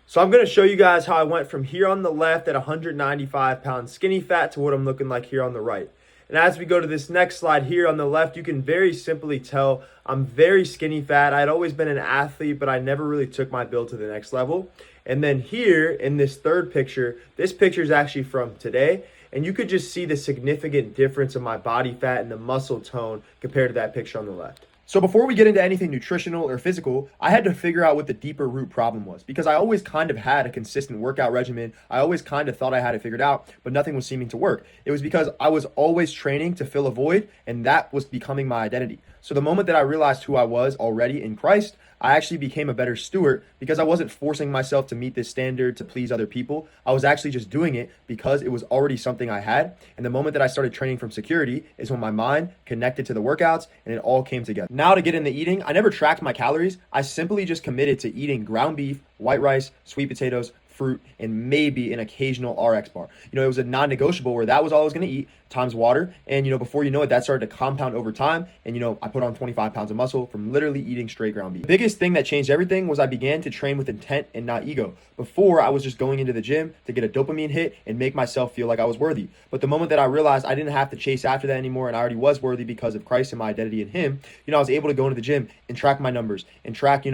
So I'm going to show you guys how I went from here on the left at 195 pounds skinny fat to what I'm looking like here on the right. And as we go to this next slide here on the left, you can very simply tell I'm very skinny fat. I'd always been an athlete, but I never really took my build to the next level. And then here in this third picture, this picture is actually from today. And you could just see the significant difference in my body fat and the muscle tone compared to that picture on the left. So before we get into anything nutritional or physical, I had to figure out what the deeper root problem was, because I always kind of had a consistent workout regimen. I always kind of thought I had it figured out, but nothing was seeming to work. It was because I was always training to fill a void, and that was becoming my identity. So the moment that I realized who I was already in Christ, I actually became a better steward because I wasn't forcing myself to meet this standard to please other people. I was actually just doing it because it was already something I had. And the moment that I started training from security is when my mind connected to the workouts and it all came together. Now to get into eating, I never tracked my calories. I simply just committed to eating ground beef, white rice, sweet potatoes, fruit, and maybe an occasional RX bar. It was a non-negotiable where that was all I was going to eat times water. And, before you know it, that started to compound over time. And, I put on 25 pounds of muscle from literally eating straight ground beef. The biggest thing that changed everything was I began to train with intent and not ego. Before, I was just going into the gym to get a dopamine hit and make myself feel like I was worthy. But the moment that I realized I didn't have to chase after that anymore and I already was worthy because of Christ and my identity in him, I was able to go into the gym and track my numbers and track,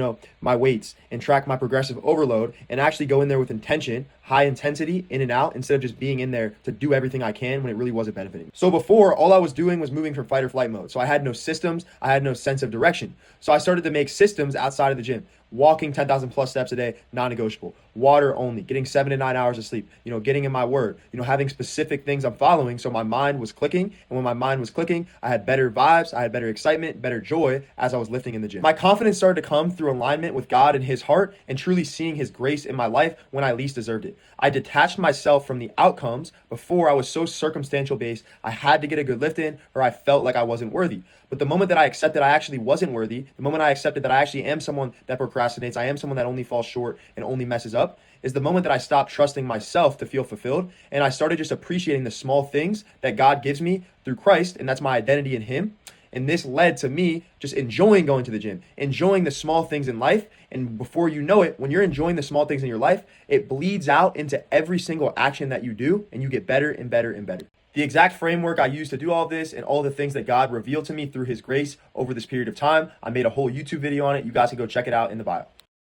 my weights and track my progressive overload and actually go in there with intention, high intensity, in and out, instead of just being in there to do everything I can when it really wasn't benefiting. So before, all I was doing was moving from fight or flight mode. So I had no systems, I had no sense of direction. So I started to make systems outside of the gym. Walking 10,000 plus steps a day, non-negotiable. Water only, getting 7 to 9 hours of sleep, getting in my word, having specific things I'm following. So my mind was clicking. And when my mind was clicking, I had better vibes, I had better excitement, better joy as I was lifting in the gym. My confidence started to come through alignment with God and his heart and truly seeing his grace in my life when I least deserved it. I detached myself from the outcomes. Before, I was so circumstantial based. I had to get a good lift in or I felt like I wasn't worthy. But the moment that I accepted I actually wasn't worthy, the moment I accepted that I actually am someone that procrastinates, I am someone that only falls short and only messes up, is the moment that I stopped trusting myself to feel fulfilled. And I started just appreciating the small things that God gives me through Christ. And that's my identity in him. And this led to me just enjoying going to the gym, enjoying the small things in life. And before you know it, when you're enjoying the small things in your life, it bleeds out into every single action that you do, and you get better and better and better. The exact framework I used to do all this and all the things that God revealed to me through his grace over this period of time, I made a whole YouTube video on it. You guys can go check it out in the bio.